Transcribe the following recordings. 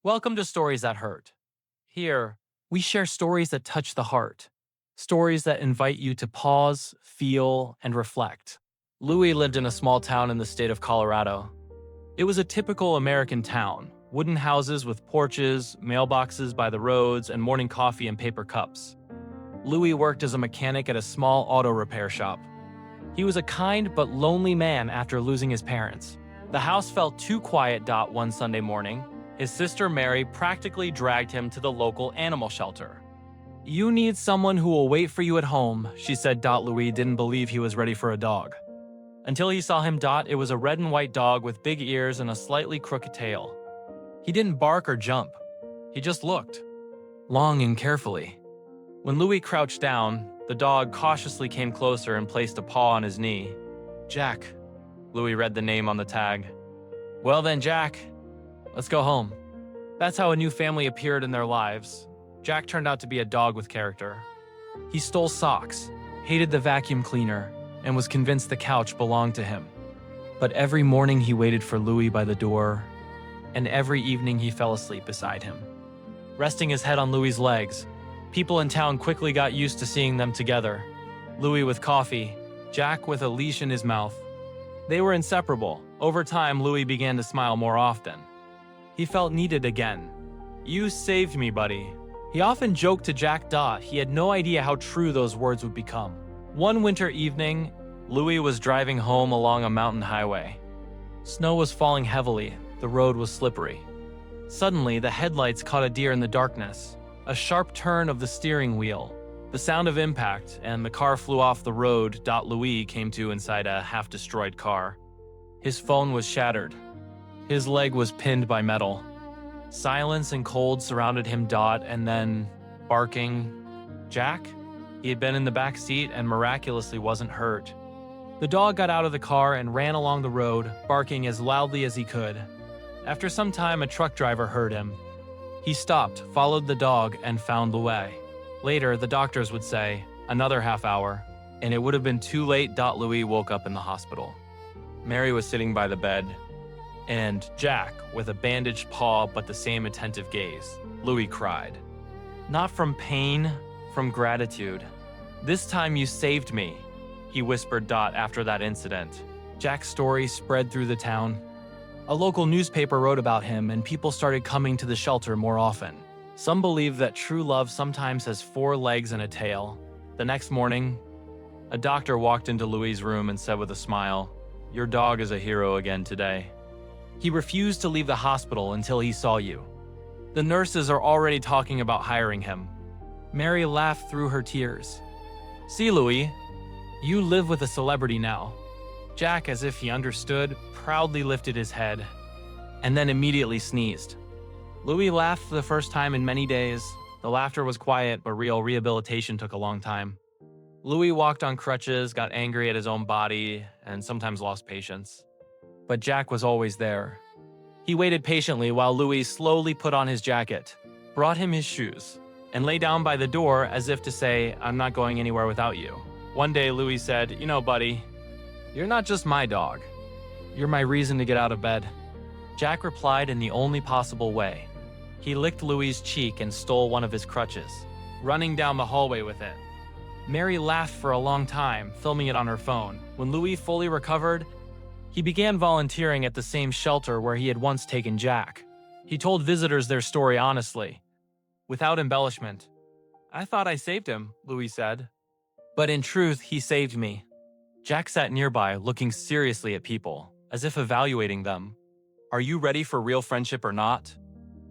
Welcome to Stories That Hurt. Here, we share stories that touch the heart, stories that invite you to pause, feel, and reflect. Louis lived in a small town in the state of Colorado. It was a typical American town, wooden houses with porches, mailboxes by the roads, and morning coffee in paper cups. Louis worked as a mechanic at a small auto repair shop. He was a kind but lonely man after losing his parents. The house felt too quiet. One Sunday morning, his sister Mary practically dragged him to the local animal shelter. "You need someone who will wait for you at home," she said. Louis didn't believe he was ready for a dog. Until he saw him. It was a red and white dog with big ears and a slightly crooked tail. He didn't bark or jump. He just looked, long and carefully. When Louis crouched down, the dog cautiously came closer and placed a paw on his knee. "Jack." Louis read the name on the tag. "Well then, Jack, let's go home." That's how a new family appeared in their lives. Jack turned out to be a dog with character. He stole socks, hated the vacuum cleaner, and was convinced the couch belonged to him. But every morning he waited for Louis by the door, and every evening he fell asleep beside him, resting his head on Louis's legs. People in town quickly got used to seeing them together. Louis with coffee, Jack with a leash in his mouth. They were inseparable. Over time, Louis began to smile more often. He felt needed again. "You saved me, buddy." He often joked to Jack. He had no idea how true those words would become. One winter evening, Louis was driving home along a mountain highway. Snow was falling heavily. The road was slippery. Suddenly, the headlights caught a deer in the darkness. A sharp turn of the steering wheel, the sound of impact, and the car flew off the road. Louis came to inside a half-destroyed car. His phone was shattered. His leg was pinned by metal. Silence and cold surrounded him. And then, barking, Jack? He had been in the back seat and miraculously wasn't hurt. The dog got out of the car and ran along the road, barking as loudly as he could. After some time, a truck driver heard him. He stopped, followed the dog, and found the way. Later, the doctors would say, another half hour, and it would have been too late. Louis woke up in the hospital. Mary was sitting by the bed, and Jack, with a bandaged paw but the same attentive gaze. Louis cried. Not from pain, from gratitude. "This time you saved me," he whispered. After that incident, Jack's story spread through the town. A local newspaper wrote about him, and people started coming to the shelter more often. Some believe that true love sometimes has 4 legs and a tail. The next morning, a doctor walked into Louis' room and said with a smile, "Your dog is a hero again today. He refused to leave the hospital until he saw you. The nurses are already talking about hiring him." Mary laughed through her tears. "See, Louis, you live with a celebrity now." Jack, as if he understood, proudly lifted his head, and then immediately sneezed. Louis laughed for the first time in many days. The laughter was quiet, but real rehabilitation took a long time. Louis walked on crutches, got angry at his own body, and sometimes lost patience. But Jack was always there. He waited patiently while Louis slowly put on his jacket, brought him his shoes, and lay down by the door as if to say, "I'm not going anywhere without you." One day, Louis said, "You know, buddy, you're not just my dog. You're my reason to get out of bed." Jack replied in the only possible way. He licked Louis's cheek and stole one of his crutches, running down the hallway with it. Mary laughed for a long time, filming it on her phone. When Louis fully recovered, he began volunteering at the same shelter where he had once taken Jack. He told visitors their story honestly, without embellishment. "I thought I saved him," Louis said. "But in truth, he saved me." Jack sat nearby, looking seriously at people, as if evaluating them. "Are you ready for real friendship or not?"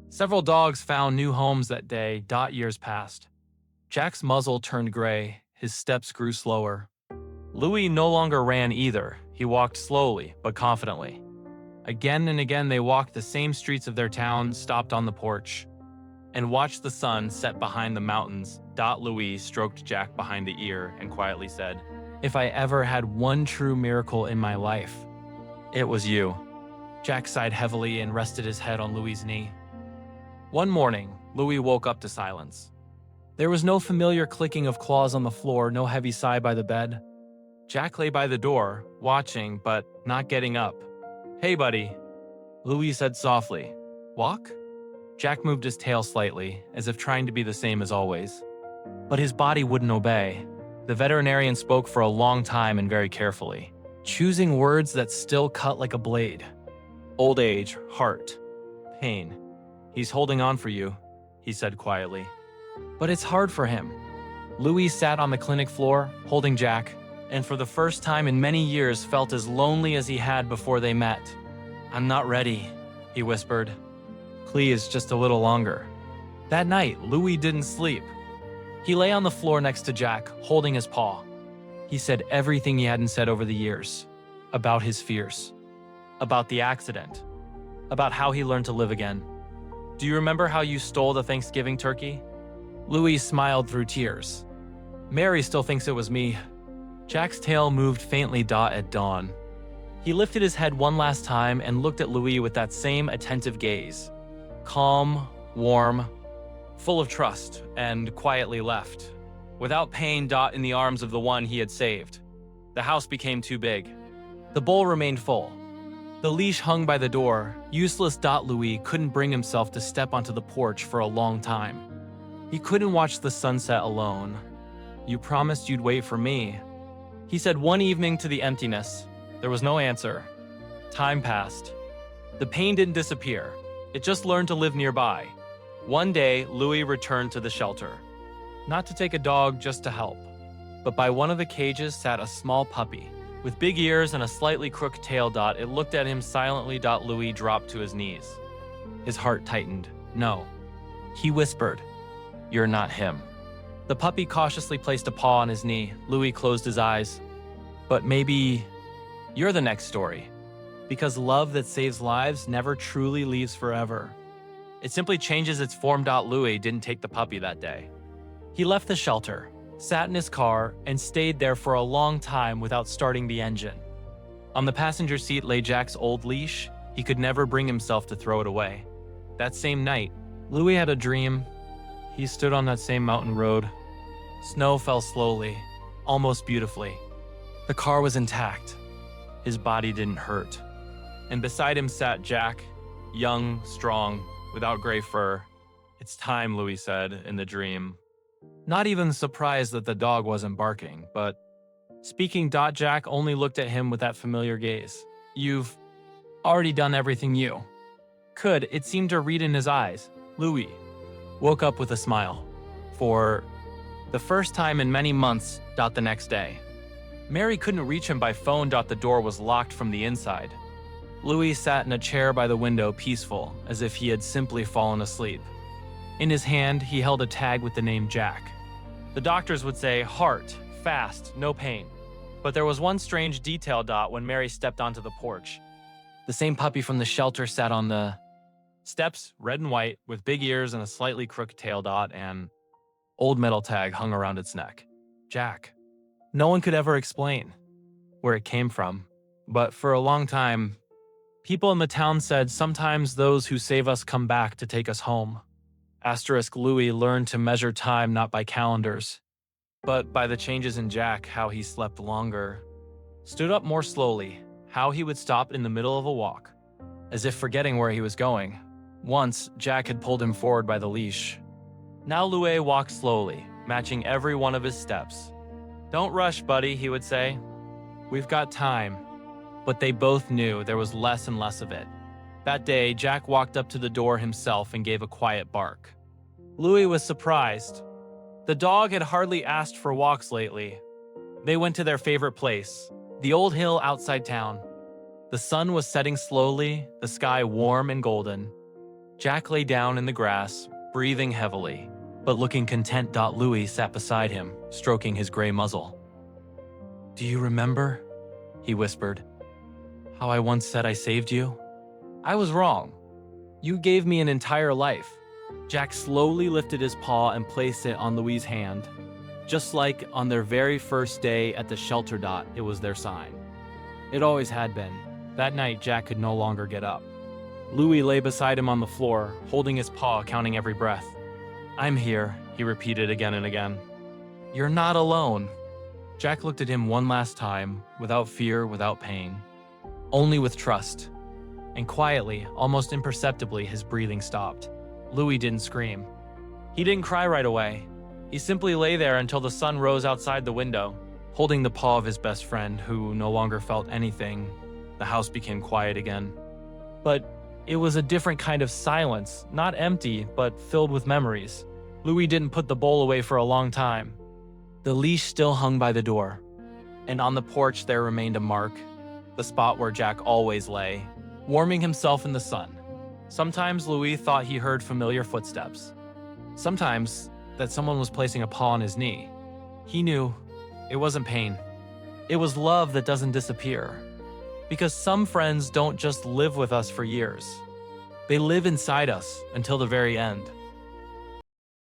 Several dogs found new homes that day. Years passed. Jack's muzzle turned gray. His steps grew slower. Louis no longer ran either. He walked slowly, but confidently. Again and again they walked the same streets of their town, stopped on the porch, and watched the sun set behind the mountains. Louis stroked Jack behind the ear and quietly said, "If I ever had one true miracle in my life, it was you." Jack sighed heavily and rested his head on Louis's knee. One morning, Louis woke up to silence. There was no familiar clicking of claws on the floor, no heavy sigh by the bed. Jack lay by the door, watching but not getting up. "Hey, buddy," Louis said softly. "Walk?" Jack moved his tail slightly, as if trying to be the same as always. But his body wouldn't obey. The veterinarian spoke for a long time and very carefully, choosing words that still cut like a blade. Old age, heart, pain. He's holding on for you, he said quietly. But it's hard for him. Louis sat on the clinic floor, holding Jack, and for the first time in many years felt as lonely as he had before they met. I'm not ready, he whispered. Please, just a little longer. That night, Louis didn't sleep. He lay on the floor next to Jack, holding his paw. He said everything he hadn't said over the years. About his fears. About the accident. About how he learned to live again. Do you remember how you stole the Thanksgiving turkey? Louis smiled through tears. Mary still thinks it was me. Jack's tail moved faintly at dawn. He lifted his head one last time and looked at Louis with that same attentive gaze. Calm, warm, full of trust, and quietly left. Without pain, in the arms of the one he had saved. The house became too big. The bowl remained full. The leash hung by the door. Useless Louis couldn't bring himself to step onto the porch for a long time. He couldn't watch the sunset alone. You promised you'd wait for me, he said one evening to the emptiness. There was no answer. Time passed. The pain didn't disappear. It just learned to live nearby. One day, Louis returned to the shelter. Not to take a dog, just to help. But by one of the cages sat a small puppy. With big ears and a slightly crooked tail. It looked at him silently. Louis dropped to his knees. His heart tightened. No. He whispered, "You're not him." The puppy cautiously placed a paw on his knee. Louis closed his eyes. But maybe you're the next story. Because love that saves lives never truly leaves forever. It simply changes its form. Louis didn't take the puppy that day. He left the shelter, sat in his car, and stayed there for a long time without starting the engine. On the passenger seat lay Jack's old leash. He could never bring himself to throw it away. That same night, Louis had a dream. He stood on that same mountain road. Snow fell slowly, almost beautifully. The car was intact. His body didn't hurt. And beside him sat Jack, young, strong, without gray fur. "It's time," Louis said in the dream. Not even surprised that the dog wasn't barking, but speaking. Jack only looked at him with that familiar gaze. "You've already done everything you could." It seemed to read in his eyes. Louis woke up with a smile. For the first time in many months. The next day, Mary couldn't reach him by phone. The door was locked from the inside. Louis sat in a chair by the window, peaceful, as if he had simply fallen asleep. In his hand, he held a tag with the name Jack. The doctors would say, heart, fast, no pain. But there was one strange detail. When Mary stepped onto the porch. The same puppy from the shelter sat on the steps, red and white, with big ears and a slightly crooked tail. And old metal tag hung around its neck. Jack. No one could ever explain where it came from. But for a long time, people in the town said sometimes those who save us come back to take us home. Louis learned to measure time not by calendars, but by the changes in Jack, how he slept longer, stood up more slowly, how he would stop in the middle of a walk, as if forgetting where he was going. Once, Jack had pulled him forward by the leash. Now Louis walked slowly, matching every one of his steps. "Don't rush, buddy," he would say. "We've got time." But they both knew there was less and less of it. That day, Jack walked up to the door himself and gave a quiet bark. Louis was surprised. The dog had hardly asked for walks lately. They went to their favorite place, the old hill outside town. The sun was setting slowly, the sky warm and golden. Jack lay down in the grass, breathing heavily, but looking content. Louis sat beside him, stroking his gray muzzle. "Do you remember?" he whispered. "How I once said I saved you? I was wrong. You gave me an entire life." Jack slowly lifted his paw and placed it on Louis' hand. Just like on their very first day at the shelter. It was their sign. It always had been. That night, Jack could no longer get up. Louis lay beside him on the floor, holding his paw, counting every breath. "I'm here," he repeated again and again. "You're not alone." Jack looked at him one last time, without fear, without pain, only with trust. And quietly, almost imperceptibly, his breathing stopped. Louis didn't scream. He didn't cry right away. He simply lay there until the sun rose outside the window, holding the paw of his best friend, who no longer felt anything. The house became quiet again. But it was a different kind of silence, not empty, but filled with memories. Louis didn't put the bowl away for a long time. The leash still hung by the door, and on the porch there remained a mark, the spot where Jack always lay, warming himself in the sun. Sometimes Louis thought he heard familiar footsteps. Sometimes that someone was placing a paw on his knee. He knew it wasn't pain. It was love that doesn't disappear. Because some friends don't just live with us for years. They live inside us until the very end.